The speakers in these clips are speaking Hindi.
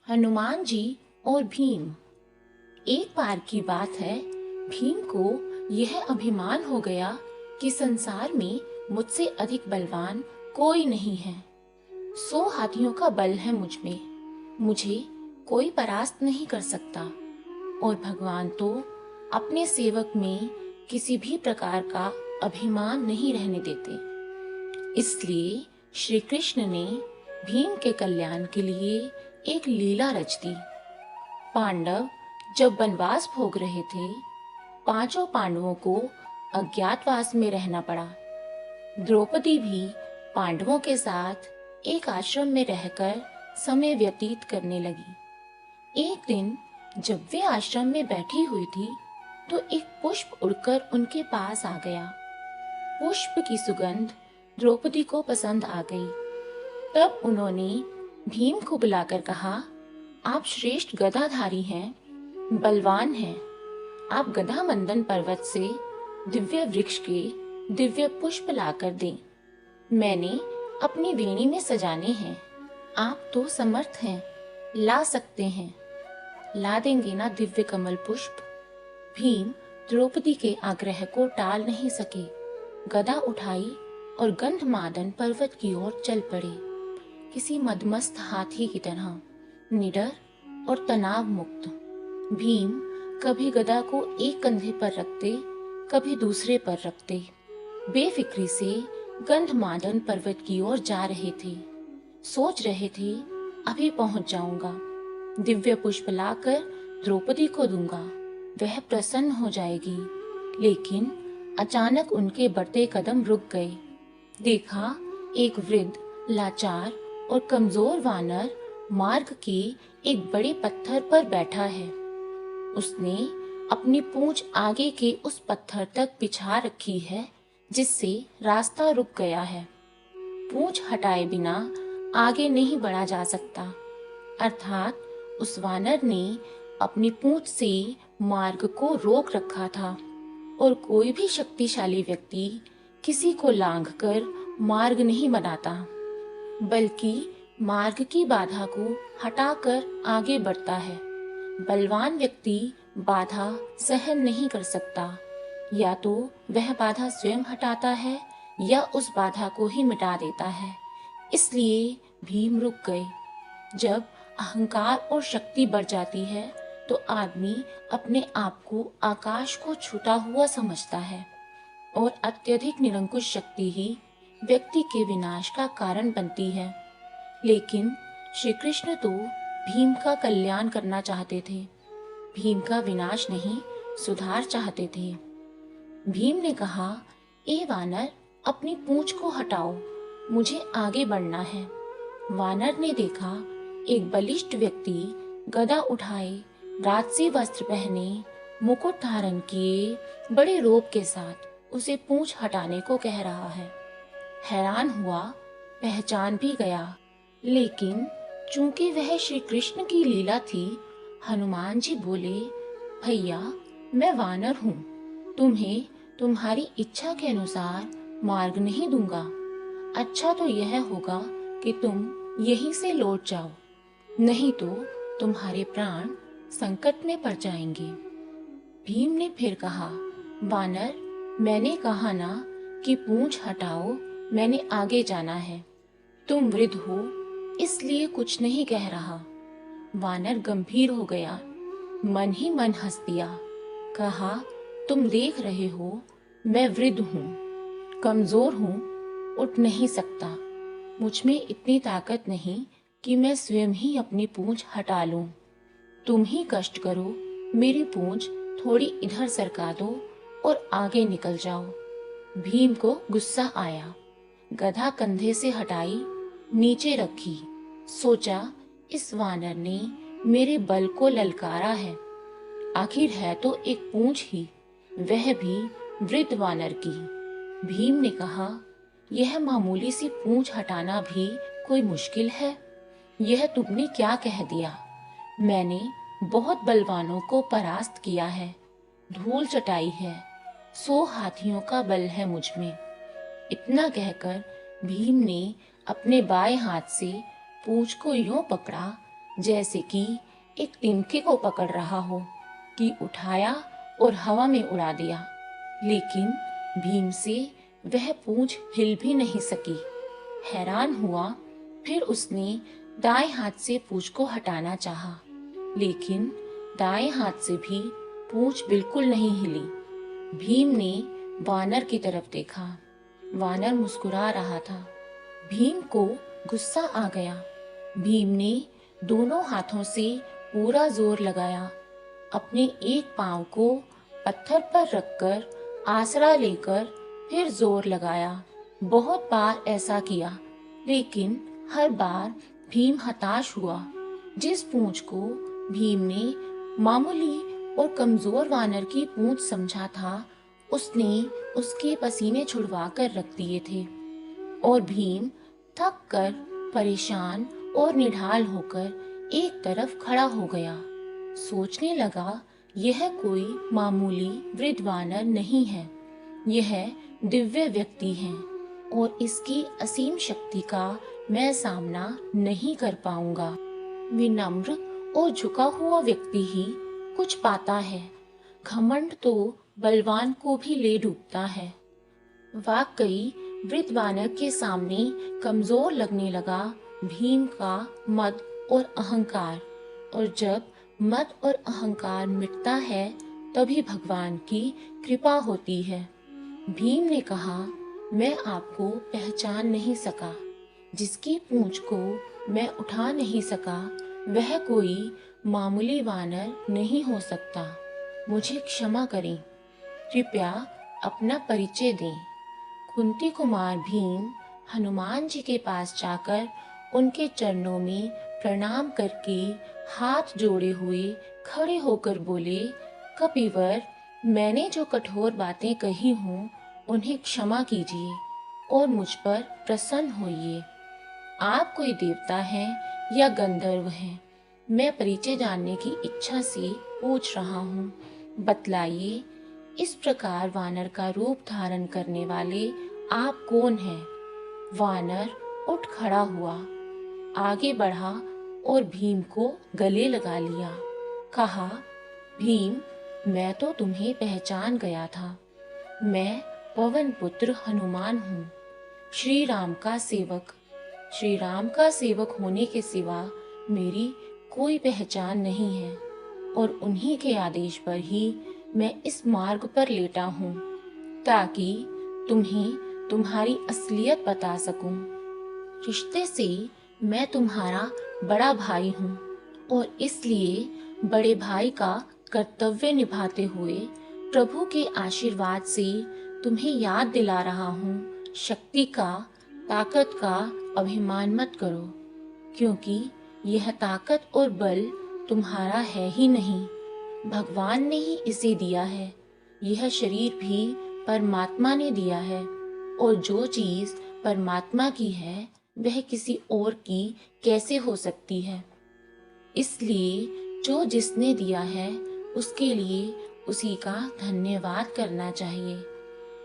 हनुमान जी और भीम। एक बार की बात है, भीम को यह अभिमान हो गया कि संसार में मुझसे अधिक बलवान कोई नहीं है। 100 हाथियों का बल है मुझ में, मुझे कोई परास्त नहीं कर सकता। और भगवान तो अपने सेवक में किसी भी प्रकार का अभिमान नहीं रहने देते। इसलिए श्री कृष्ण ने भीम के कल्याण के लिए एक लीला रच दी। पांडव जब वनवास भोग रहे थे, पांचों पांडवों को अज्ञातवास में रहना पड़ा। द्रौपदी भी पांडवों के साथ एक आश्रम में रहकर समय व्यतीत करने लगी। एक दिन जब वे आश्रम में बैठी हुई थी, तो एक पुष्प उड़कर उनके पास आ गया। पुष्प की सुगंध द्रौपदी को पसंद आ गई। तब उन्होंने भीम को बुलाकर कहा, आप श्रेष्ठ गदाधारी हैं, बलवान हैं। आप गदा मंदन पर्वत से दिव्य वृक्ष के दिव्य पुष्प लाकर दें। मैंने अपनी वेणी में सजाने हैं। आप तो समर्थ हैं, ला सकते हैं। ला देंगे ना दिव्य कमल पुष्प? भीम द्रौपदी के आग्रह को टाल नहीं सके। गदा उठाई और गंधमादन पर्वत की ओर चल पड़े, किसी मदमस्त हाथी की तरह, निडर और तनाव मुक्त। भीम कभी गदा को एक कंधे पर रखते, कभी दूसरे पर रखते, बेफिक्री से गंधमादन पर्वत की ओर जा रहे थे। सोच रहे थे, अभी पहुंच जाऊंगा, दिव्य पुष्प लाकर द्रौपदी को दूंगा, वह प्रसन्न हो जाएगी। लेकिन अचानक उनके बढ़ते कदम रुक गए। देखा, एक वृद्ध, लाचार और कमजोर वानर मार्ग के एक बड़े पत्थर पर बैठा है। उसने अपनी पूंछ आगे के उस पत्थर तक पिछा रखी है, जिससे रास्ता रुक गया है। पूंछ हटाए बिना आगे नहीं बढ़ा जा सकता। अर्थात उस वानर ने अपनी पूंछ से मार्ग को रोक रखा था। और कोई भी शक्तिशाली व्यक्ति किसी को लांघकर मार्ग नहीं बनाता, बल्कि मार्ग की बाधा को हटाकर आगे बढ़ता है। बलवान व्यक्ति बाधा सहन नहीं कर सकता, या तो वह बाधा स्वयं हटाता है या उस बाधा को ही मिटा देता है। इसलिए भीम रुक गए। जब अहंकार और शक्ति बढ़ जाती है, तो आदमी अपने आप को आकाश को छूता हुआ समझता है, और अत्यधिक निरंकुश शक्ति ही व्यक्ति के विनाश का कारण बनती है। लेकिन श्री कृष्ण तो भीम का कल्याण करना चाहते थे, भीम का विनाश नहीं, सुधार चाहते थे। भीम ने कहा, ए वानर, अपनी पूंछ को हटाओ, मुझे आगे बढ़ना है। वानर ने देखा, एक बलिष्ठ व्यक्ति गदा उठाए, राजसी वस्त्र पहने, मुकुट धारण किए, बड़े रोब के साथ उसे पूंछ हटाने को कह रहा है। हैरान हुआ, पहचान भी गया। लेकिन चूंकि वह श्री कृष्ण की लीला थी, हनुमान जी बोले, भैया, मैं वानर हूँ, तुम्हें तुम्हारी इच्छा के अनुसार मार्ग नहीं दूंगा। अच्छा तो यह होगा कि तुम यहीं से लौट जाओ, नहीं तो तुम्हारे प्राण संकट में पड़ जाएंगे। भीम ने फिर कहा, वानर, मैंने कहा ना कि पूंछ हटाओ, मैंने आगे जाना है। तुम वृद्ध हो, इसलिए कुछ नहीं कह रहा। वानर गंभीर हो गया, मन ही मन हंस दिया। कहा, तुम देख रहे हो, मैं वृद्ध हूँ, कमजोर हूँ, उठ नहीं सकता। मुझ में इतनी ताकत नहीं कि मैं स्वयं ही अपनी पूंछ हटा लूं। तुम ही कष्ट करो, मेरी पूंछ थोड़ी इधर सरका दो और आगे निकल जाओ। भीम को गुस्सा आया, गधा कंधे से हटाई, नीचे रखी। सोचा, इस वानर ने मेरे बल को ललकारा है। आखिर है तो एक पूंछ ही, वह भी वृद्ध वानर की। भीम ने कहा, यह मामूली सी पूंछ हटाना भी कोई मुश्किल है? यह तुमने क्या कह दिया? मैंने बहुत बलवानों को परास्त किया है, धूल चटाई है, 100 हाथियों का बल है मुझ में। इतना कहकर भीम ने अपने बाएं हाथ से पूंछ को यूं पकड़ा जैसे कि एक टिमके को पकड़ रहा हो, कि उठाया और हवा में उड़ा दिया। लेकिन भीम से वह पूंछ हिल भी नहीं सकी। हैरान हुआ, फिर उसने दाएं हाथ से पूंछ को हटाना चाहा, लेकिन दाएं हाथ से भी पूंछ बिल्कुल नहीं हिली। भीम ने वानर की तरफ देखा। वानर मुस्कुरा रहा था। भीम को गुस्सा आ गया। भीम ने दोनों हाथों से पूरा जोर लगाया। अपने एक पांव को पत्थर पर रखकर आसरा लेकर फिर जोर लगाया। बहुत बार ऐसा किया, लेकिन हर बार भीम हताश हुआ। जिस पूंछ को भीम ने मामूली और कमजोर वानर की पूंछ समझा था, उसने उसके पसीने छुड़वा कर रख दिए थे और भीम थक कर, परेशान और निढाल होकर एक तरफ खड़ा हो गया। सोचने लगा, यह कोई मामूली वृद्ध वानर नहीं है, यह दिव्य व्यक्ति है और इसकी असीम शक्ति का मैं सामना नहीं कर पाऊंगा। विनम्र और झुका हुआ व्यक्ति ही कुछ पाता है, घमंड तो बलवान को भी ले डूबता है। वाकई वृद्ध वानर के सामने कमजोर लगने लगा भीम का मद और अहंकार। और जब मद और अहंकार मिटता है, तभी भगवान की कृपा होती है। भीम ने कहा, मैं आपको पहचान नहीं सका। जिसकी पूंछ को मैं उठा नहीं सका, वह कोई मामूली वानर नहीं हो सकता। मुझे क्षमा करें। कृपया अपना परिचय दें। कुंती कुमार भीम हनुमान जी के पास जाकर उनके चरणों में प्रणाम करके हाथ जोड़े हुए खड़े होकर बोले, कपिवर, मैंने जो कठोर बातें कही हूँ, उन्हें क्षमा कीजिए और मुझ पर प्रसन्न होइए। आप कोई देवता हैं या गंधर्व हैं? मैं परिचय जानने की इच्छा से पूछ रहा हूँ। बतलाइए, इस प्रकार वानर का रूप धारण करने वाले आप कौन हैं? वानर उठ खड़ा हुआ, आगे बढ़ा और भीम को गले लगा लिया। कहा, भीम, मैं तो तुम्हें पहचान गया था। मैं पवन पुत्र हनुमान हूँ, श्री राम का सेवक। श्री राम का सेवक होने के सिवा मेरी कोई पहचान नहीं है और उन्हीं के आदेश पर ही मैं इस मार्ग पर लेटा हूँ, ताकि तुम्हें तुम्हारी असलियत बता सकूं। रिश्ते से मैं तुम्हारा बड़ा भाई हूँ और इसलिए बड़े भाई का कर्तव्य निभाते हुए प्रभु के आशीर्वाद से तुम्हें याद दिला रहा हूँ, शक्ति का, ताकत का अभिमान मत करो, क्योंकि यह ताकत और बल तुम्हारा है ही नहीं, भगवान ने ही इसे दिया है। यह शरीर भी परमात्मा ने दिया है और जो चीज परमात्मा की है, वह किसी और की कैसे हो सकती है। इसलिए जो जिसने दिया है, उसके लिए उसी का धन्यवाद करना चाहिए।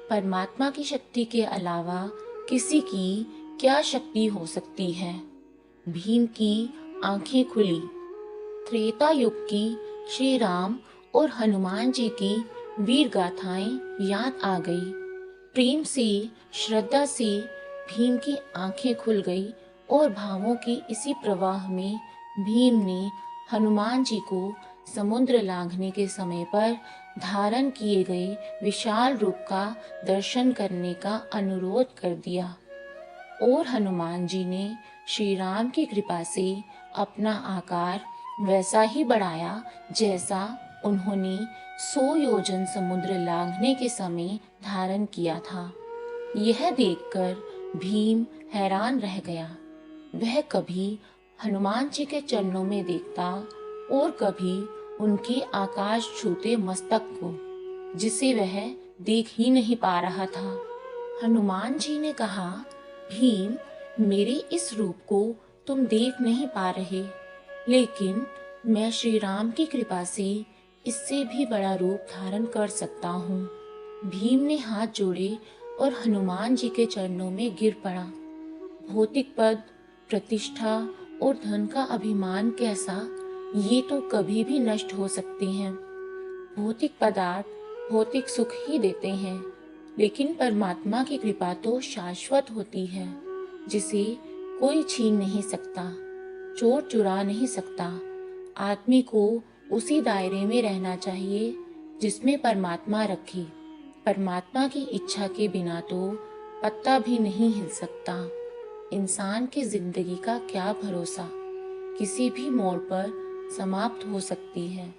परमात्मा की शक्ति के अलावा किसी की क्या शक्ति हो सकती है? भीम की आंखें खुली। त्रेता युग की श्री राम और हनुमान जी की वीर गाथाएं याद आ गई। प्रेम से, श्रद्धा से भीम की आंखें खुल गई और भावों के इसी प्रवाह में भीम ने हनुमान जी को समुद्र लांघने के समय पर धारण किए गए विशाल रूप का दर्शन करने का अनुरोध कर दिया और हनुमान जी ने श्री राम की कृपा से अपना आकार वैसा ही बढ़ाया जैसा उन्होंने 100 योजन समुद्र लांघने के समय धारण किया था। यह देखकर भीम हैरान रह गया। वह कभी हनुमान जी के चरणों में देखता और कभी उनके आकाश छूते मस्तक को, जिसे वह देख ही नहीं पा रहा था। हनुमान जी ने कहा, भीम, मेरे इस रूप को तुम देख नहीं पा रहे, लेकिन मैं श्री राम की कृपा से इससे भी बड़ा रूप धारण कर सकता हूँ। भीम ने हाथ जोड़े और हनुमान जी के चरणों में गिर पड़ा। भौतिक पद, प्रतिष्ठा और धन का अभिमान कैसा, ये तो कभी भी नष्ट हो सकते हैं। भौतिक पदार्थ भौतिक सुख ही देते हैं, लेकिन परमात्मा की कृपा तो शाश्वत होती है, जिसे कोई छीन नहीं सकता, चोर चुरा नहीं सकता। आदमी को उसी दायरे में रहना चाहिए जिसमें परमात्मा रखे। परमात्मा की इच्छा के बिना तो पत्ता भी नहीं हिल सकता। इंसान की जिंदगी का क्या भरोसा, किसी भी मोड़ पर समाप्त हो सकती है।